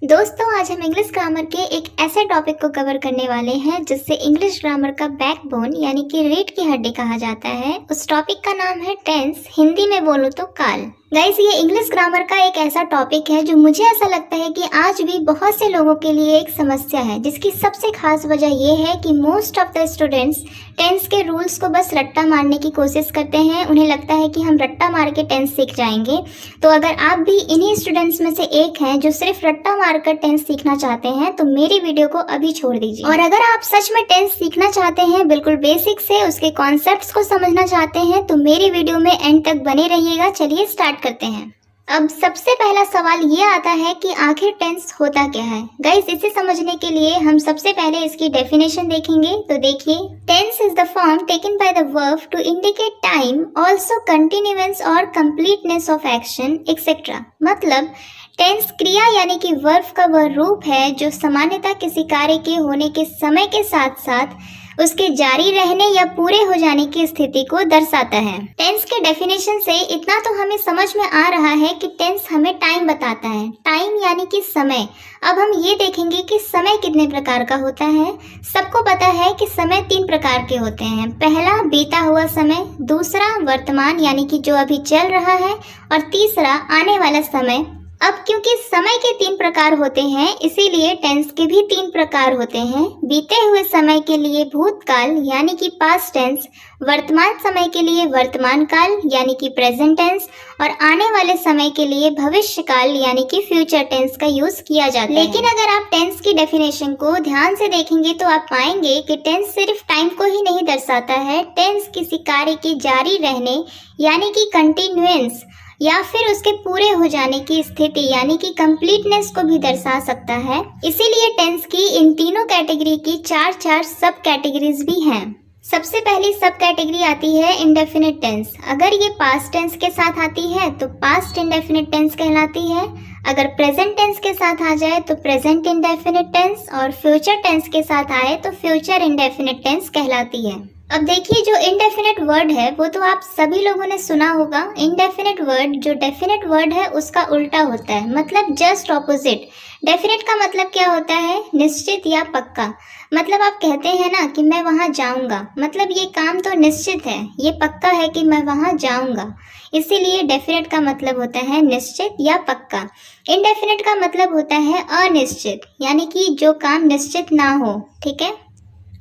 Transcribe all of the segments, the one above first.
दोस्तों, आज हम इंग्लिश ग्रामर के एक ऐसे टॉपिक को कवर करने वाले हैं जिससे इंग्लिश ग्रामर का बैकबोन यानी कि रीढ़ की हड्डी कहा जाता है। उस टॉपिक का नाम है टेंस, हिंदी में बोलूं तो काल। गाइस, ये इंग्लिश ग्रामर का एक ऐसा टॉपिक है जो मुझे ऐसा लगता है कि आज भी बहुत से लोगों के लिए एक समस्या है, जिसकी सबसे खास वजह ये है कि most of the students tense के रूल्स को बस रट्टा मारने की कोशिश करते हैं। उन्हें लगता है कि हम रट्टा मार के टेंस सीख जाएंगे। तो अगर आप भी इन्हीं स्टूडेंट्स में से एक हैं जो सिर्फ रट्टा मारकर टेंस सीखना चाहते हैं, तो मेरी वीडियो को अभी छोड़ दीजिए। और अगर आप सच में टेंस सीखना चाहते हैं, बिल्कुल बेसिक से उसके कॉन्सेप्ट्स को समझना चाहते हैं, तो मेरी वीडियो में एंड तक बने रहिएगा। चलिए स्टार्ट करते हैं। अब सबसे पहला सवाल ये आता है कि आखिर टेंस होता क्या है। गाइस, इसे समझने के लिए हम सबसे पहले इसकी डेफिनेशन देखेंगे। तो देखिए, tense is the form taken by the verb to indicate time, also continuance और कंप्लीटनेस ऑफ एक्शन एक्सेट्रा। मतलब टेंस क्रिया यानी कि वर्ब का वह रूप है जो सामान्यतः किसी कार्य के होने के समय के साथ साथ उसके जारी रहने या पूरे हो जाने की स्थिति को दर्शाता है। टेंस के डेफिनेशन से इतना तो हमें समझ में आ रहा है कि टेंस हमें टाइम बताता है। टाइम यानी कि समय। अब हम ये देखेंगे कि समय कितने प्रकार का होता है। सबको पता है कि समय 3 प्रकार के होते हैं। पहला बीता हुआ समय, दूसरा वर्तमान यानी कि जो अभी चल रहा है, और तीसरा आने वाला समय। अब क्योंकि समय के 3 प्रकार होते हैं, इसीलिए टेंस के भी 3 प्रकार होते हैं। बीते हुए समय के लिए भूतकाल यानी कि पास्ट टेंस, वर्तमान समय के लिए वर्तमान काल यानी कि प्रेजेंट टेंस, और आने वाले समय के लिए भविष्य काल यानी कि फ्यूचर टेंस का यूज किया जाता है। लेकिन अगर आप टेंस की डेफिनेशन को ध्यान से देखेंगे तो आप पाएंगे कि टेंस सिर्फ टाइम को ही नहीं दर्शाता है। टेंस किसी कार्य के जारी रहने यानी कि कंटिन्यूएंस या फिर उसके पूरे हो जाने की स्थिति यानी कि कंप्लीटनेस को भी दर्शा सकता है। इसीलिए टेंस की इन तीनों कैटेगरी की 4 सब कैटेगरीज भी हैं। सबसे पहली सब कैटेगरी आती है इंडेफिनिट टेंस। अगर ये पास्ट टेंस के साथ आती है तो पास्ट इंडेफिनिट टेंस कहलाती है। अगर प्रेजेंट टेंस के साथ आ जाए तो प्रेजेंट इंडेफिनिट टेंस, और फ्यूचर टेंस के साथ आए तो फ्यूचर इंडेफिनिट टेंस कहलाती है। अब देखिए, जो इनडेफिनेट वर्ड है वो तो आप सभी लोगों ने सुना होगा। इनडेफिनेट वर्ड जो डेफिनेट वर्ड है उसका उल्टा होता है, मतलब जस्ट ऑपोजिट। डेफिनेट का मतलब क्या होता है? निश्चित या पक्का। मतलब आप कहते हैं ना कि मैं वहां जाऊंगा, मतलब ये काम तो निश्चित है, ये पक्का है कि मैं वहां जाऊंगा। इसीलिए डेफिनेट का मतलब होता है निश्चित या पक्का। इनडेफिनेट का मतलब होता है अनिश्चित, यानी कि जो काम निश्चित ना हो। ठीक है।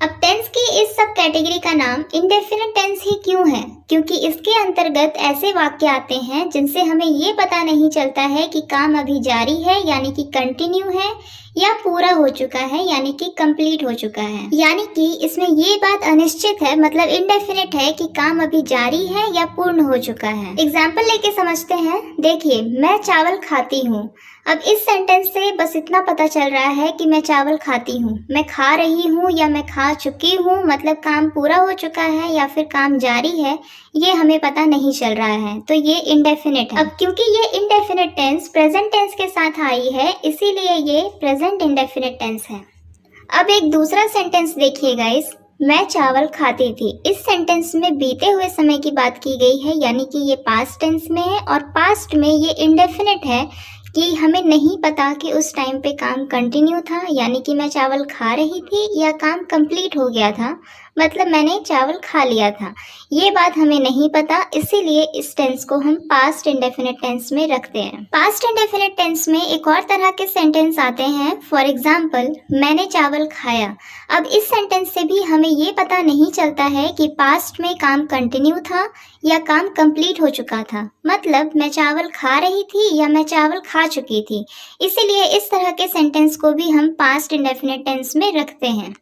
अब टेंस की इस सब कैटेगरी का नाम इंडेफिनिट टेंस ही क्यों है? क्योंकि इसके अंतर्गत ऐसे वाक्य आते हैं जिनसे हमें ये पता नहीं चलता है कि काम अभी जारी है यानी कि कंटिन्यू है, या पूरा हो चुका है यानी कि कंप्लीट हो चुका है। यानी कि इसमें ये बात अनिश्चित है, मतलब इनडेफिनिट है कि काम अभी जारी है या पूर्ण हो चुका है। एग्जाम्पल लेके समझते हैं। देखिए, मैं चावल खाती हूँ। अब इस सेंटेंस से बस इतना पता चल रहा है कि मैं चावल खाती हूँ। मैं खा रही हूँ या मैं खा चुकी हूँ, मतलब काम पूरा हो चुका है या फिर काम जारी है, ये हमें पता नहीं चल रहा है। तो ये इंडेफिनिट है। अब क्योंकि ये इंडेफिनिट टेंस प्रेजेंट टेंस के साथ आई है, इसीलिए ये प्रेजेंट इंडेफिनिट टेंस है। अब एक दूसरा सेंटेंस देखिए गाइस, मैं चावल खाती थी। इस सेंटेंस में बीते हुए समय की बात की गई है, यानी कि ये पास्ट टेंस में है, और पास्ट में ये इंडेफिनिट है कि हमें नहीं पता कि उस टाइम पे काम कंटिन्यू था, यानी कि मैं चावल खा रही थी, या काम कंप्लीट हो गया था, मतलब मैंने चावल खा लिया था। ये बात हमें नहीं पता, इसीलिए इस टेंस को हम पास्ट इंडेफिनिट टेंस में रखते हैं। पास्ट इंडेफिनिट टेंस में एक और तरह के सेंटेंस आते हैं। फॉर एग्जाम्पल, मैंने चावल खाया। अब इस सेंटेंस से भी हमें ये पता नहीं चलता है कि पास्ट में काम कंटिन्यू था या काम कंप्लीट हो चुका था, मतलब मैं चावल खा रही थी या मैं चावल खा चुकी थी। इसीलिए इस तरह के सेंटेंस को भी हम पास्ट इंडेफिनिट टेंस में रखते हैं।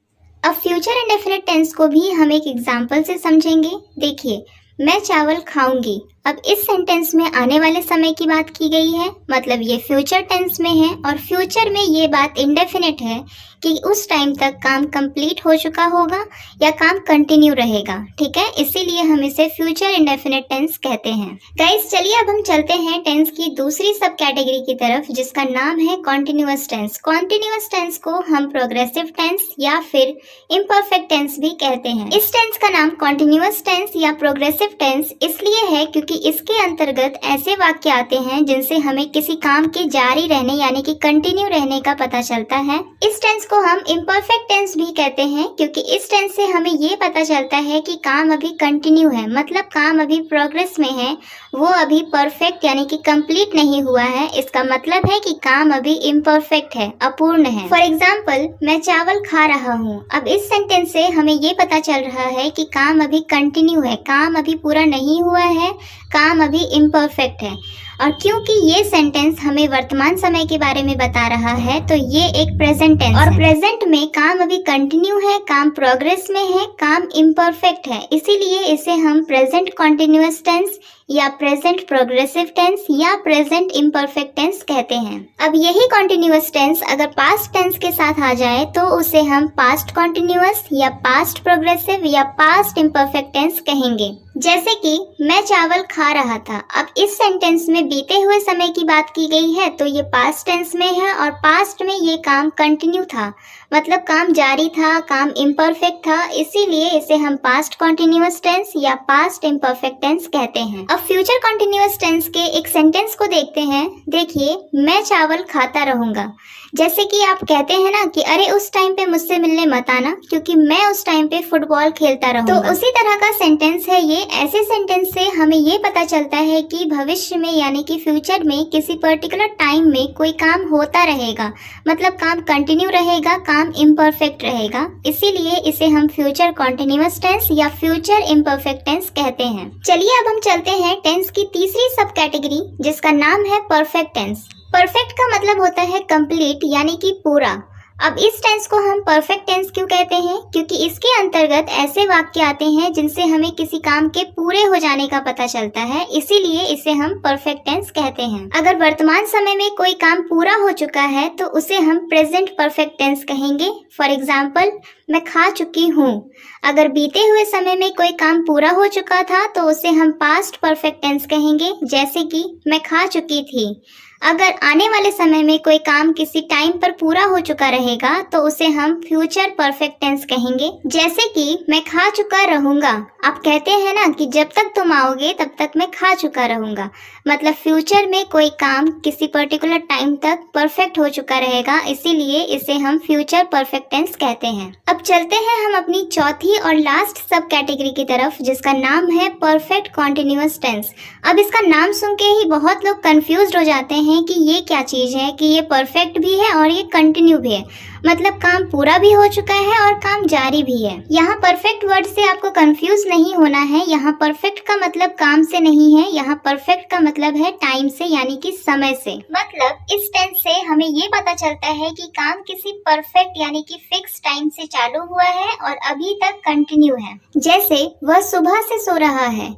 अब फ्यूचर इंडेफिनिट टेंस को भी हम एक एग्जाम्पल से समझेंगे। देखिए, मैं चावल खाऊंगी। अब इस सेंटेंस में आने वाले समय की बात की गई है, मतलब ये फ्यूचर टेंस में है, और फ्यूचर में ये बात इंडेफिनिट है कि उस टाइम तक काम कंप्लीट हो चुका होगा या काम कंटिन्यू रहेगा। ठीक है, इसीलिए हम इसे फ्यूचर इंडेफिनिट टेंस कहते हैं। गाइस, चलिए अब हम चलते हैं टेंस की दूसरी सब कैटेगरी की तरफ, जिसका नाम है कॉन्टिन्यूअस टेंस। कॉन्टिन्यूअस टेंस को हम प्रोग्रेसिव टेंस या फिर इम्परफेक्ट टेंस भी कहते हैं। इस टेंस का नाम कॉन्टिन्यूअस टेंस या प्रोग्रेसिव टेंस इसलिए है क्योंकि इसके अंतर्गत ऐसे वाक्य आते हैं जिनसे हमें किसी काम के जारी रहने यानी कि कंटिन्यू रहने का पता चलता है। इस टेंस को हम इम्परफेक्ट टेंस भी कहते हैं, क्योंकि इस टेंस से हमें ये पता चलता है कि काम अभी कंटिन्यू है, मतलब काम अभी प्रोग्रेस में है, वो अभी परफेक्ट यानी कि कंप्लीट नहीं हुआ है। इसका मतलब है कि काम अभी इम्परफेक्ट है, अपूर्ण है। फॉर एग्जाम्पल, मैं चावल खा रहा हूँ। अब इस सेंटेंस से हमें ये पता चल रहा है कि काम अभी कंटिन्यू है, काम अभी पूरा नहीं हुआ है, काम अभी इम्परफेक्ट है। और क्योंकि ये सेंटेंस हमें वर्तमान समय के बारे में बता रहा है, तो ये एक प्रेजेंट टेंस है। और प्रेजेंट में काम अभी कंटिन्यू है, काम प्रोग्रेस में है, काम इम्परफेक्ट है, इसीलिए इसे हम प्रेजेंट कॉन्टिन्यूअस टेंस या प्रेजेंट प्रोग्रेसिव टेंस या प्रेजेंट इम्परफेक्ट टेंस कहते हैं। अब यही कॉन्टिन्यूअस टेंस अगर पास्ट टेंस के साथ आ जाए तो उसे हम पास्ट कॉन्टिन्यूअस या पास्ट प्रोग्रेसिव या पास्ट इम्परफेक्ट टेंस कहेंगे। जैसे कि मैं चावल खा रहा था। अब इस सेंटेंस में बीते हुए समय की बात की गई है, तो ये पास्ट टेंस में है और पास्ट में ये काम कंटिन्यू था, मतलब काम जारी था, काम इम्परफेक्ट था, इसीलिए इसे हम पास्ट कॉन्टिन्यूअस टेंस या पास्ट इम्परफेक्ट टेंस कहते हैं। अब फ्यूचर कॉन्टिन्यूअस टेंस के एक सेंटेंस को देखते हैं। देखिए, मैं चावल खाता रहूंगा। जैसे कि आप कहते हैं ना कि अरे उस टाइम पे मुझसे मिलने मत आना, क्योंकि मैं उस टाइम पे फुटबॉल खेलता रहूंगा। तो उसी तरह का सेंटेंस है ये। ऐसे सेंटेंस से हमें ये पता चलता है कि भविष्य में यानी कि फ्यूचर में किसी पर्टिकुलर टाइम में कोई काम होता रहेगा, मतलब काम कंटिन्यू रहेगा, काम इम्परफेक्ट रहेगा, इसीलिए इसे हम फ्यूचर कॉन्टिन्यूअस टेंस या फ्यूचर इम्परफेक्ट टेंस कहते हैं। चलिए अब हम चलते हैं टेंस की तीसरी सब कैटेगरी, जिसका नाम है परफेक्ट टेंस। परफेक्ट का मतलब होता है कंप्लीट यानी कि पूरा। अब इस टेंस को हम परफेक्ट टेंस क्यों कहते हैं? क्योंकि इसके अंतर्गत ऐसे वाक्य आते हैं जिनसे हमें किसी काम के पूरे हो जाने का पता चलता है, इसीलिए इसे हम परफेक्ट टेंस कहते हैं। अगर वर्तमान समय में कोई काम पूरा हो चुका है तो उसे हम प्रेजेंट परफेक्ट टेंस कहेंगे। फॉर एग्जाम्पल, मैं खा चुकी हूँ। अगर बीते हुए समय में कोई काम पूरा हो चुका था तो उसे हम पास्ट परफेक्ट टेंस कहेंगे, जैसे कि मैं खा चुकी थी। अगर आने वाले समय में कोई काम किसी टाइम पर पूरा हो चुका रहेगा तो उसे हम फ्यूचर परफेक्ट टेंस कहेंगे, जैसे कि मैं खा चुका रहूंगा। आप कहते हैं ना कि जब तक तुम आओगे तब तक मैं खा चुका रहूंगा, मतलब फ्यूचर में कोई काम किसी पर्टिकुलर टाइम तक परफेक्ट हो चुका रहेगा, इसीलिए इसे हम फ्यूचर परफेक्ट टेंस कहते हैं। अब चलते हैं हम अपनी चौथी और लास्ट सब कैटेगरी की तरफ, जिसका नाम है परफेक्ट कॉन्टिन्यूअस टेंस। अब इसका नाम सुन के ही बहुत लोग कंफ्यूज हो जाते हैं कि ये क्या चीज है, कि ये परफेक्ट भी है और ये कंटिन्यू भी है, मतलब काम पूरा भी हो चुका है और काम जारी भी है। यहाँ परफेक्ट वर्ड से आपको कंफ्यूज नहीं होना है। यहाँ परफेक्ट का मतलब काम से नहीं है, यहाँ परफेक्ट का मतलब है टाइम से यानी कि समय से। मतलब इस टेंस से हमें ये पता चलता है कि काम किसी परफेक्ट यानी कि फिक्स टाइम से चालू हुआ है और अभी तक कंटिन्यू है। जैसे वह सुबह से सो रहा है,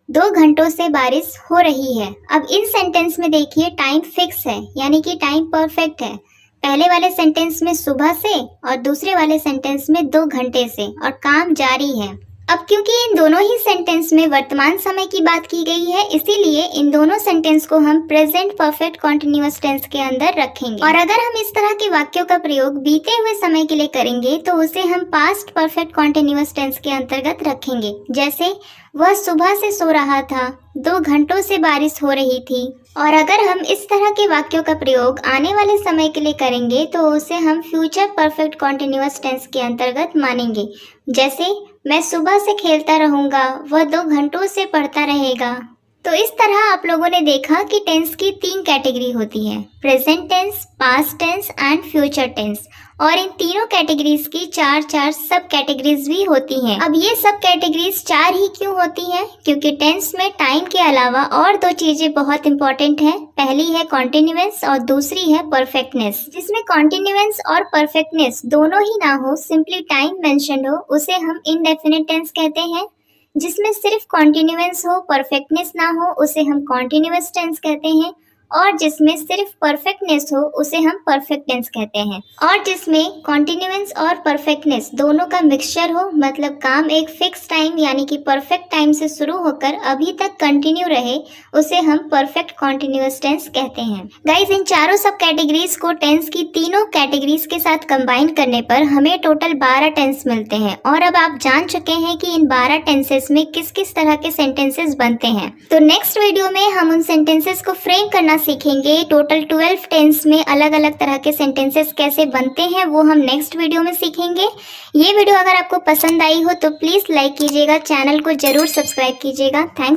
2 घंटों से बारिश हो रही है। अब इन सेंटेंस में देखिए टाइम फिक्स है यानी कि टाइम परफेक्ट है। पहले वाले सेंटेंस में सुबह से और दूसरे वाले सेंटेंस में 2 घंटे से, और काम जारी है। अब क्योंकि इन दोनों ही सेंटेंस में वर्तमान समय की बात की गई है, इसीलिए इन दोनों सेंटेंस को हम प्रेजेंट परफेक्ट कॉन्टिन्यूअस टेंस के अंदर रखेंगे। और अगर हम इस तरह के वाक्यों का प्रयोग बीते हुए समय के लिए करेंगे तो उसे हम पास्ट परफेक्ट कॉन्टिन्यूअस टेंस के अंतर्गत रखेंगे। जैसे वह सुबह से सो रहा था, 2 घंटों से बारिश हो रही थी। और अगर हम इस तरह के वाक्यों का प्रयोग आने वाले समय के लिए करेंगे तो उसे हम फ्यूचर परफेक्ट कॉन्टिन्यूअस टेंस के अंतर्गत मानेंगे। जैसे मैं सुबह से खेलता रहूंगा, वह 2 घंटों से पढ़ता रहेगा। तो इस तरह आप लोगों ने देखा कि टेंस की 3 कैटेगरी होती है, present tense, past tense and future tense. और इन तीनों कैटेगरीज की 4 सब कैटेगरीज भी होती हैं। अब ये सब कैटेगरीज 4 ही क्यों होती हैं? क्योंकि टेंस में टाइम के अलावा और 2 चीजें बहुत इंपॉर्टेंट हैं। पहली है कॉन्टिन्यूएंस और दूसरी है परफेक्टनेस। जिसमें कॉन्टिन्यूएंस और परफेक्टनेस दोनों ही ना हो, सिंपली टाइम मेंशन हो, उसे हम इनडेफिनिट टेंस कहते हैं। जिसमें सिर्फ कॉन्टिन्यूएंस हो, परफेक्टनेस ना हो, उसे हम कॉन्टिन्यूअस टेंस कहते हैं। और जिसमें सिर्फ परफेक्टनेस हो उसे हम परफेक्ट टेंस कहते हैं। और जिसमें कॉन्टिन्यूएंस और परफेक्टनेस दोनों का मिक्सचर हो, मतलब काम एक फिक्स टाइम यानी कि परफेक्ट टाइम से शुरू होकर अभी तक कंटिन्यू रहे, उसे हम परफेक्ट कॉन्टिन्यूअस टेंस कहते हैं। गाइस, इन चारों सब कैटेगरीज को टेंस की तीनों कैटेगरीज के साथ कंबाइन करने पर हमें टोटल 12 टेंस मिलते हैं। और अब आप जान चुके हैं कि इन 12 टेंसेस में किस किस तरह के सेंटेंसेस बनते हैं। तो नेक्स्ट वीडियो में हम उन सेंटेंसेस को फ्रेम करना सीखेंगे। टोटल 12 टेंस में अलग अलग तरह के सेंटेंसेस कैसे बनते हैं वो हम नेक्स्ट वीडियो में सीखेंगे। ये वीडियो अगर आपको पसंद आई हो तो प्लीज लाइक कीजिएगा, चैनल को जरूर सब्सक्राइब कीजिएगा। थैंक्स।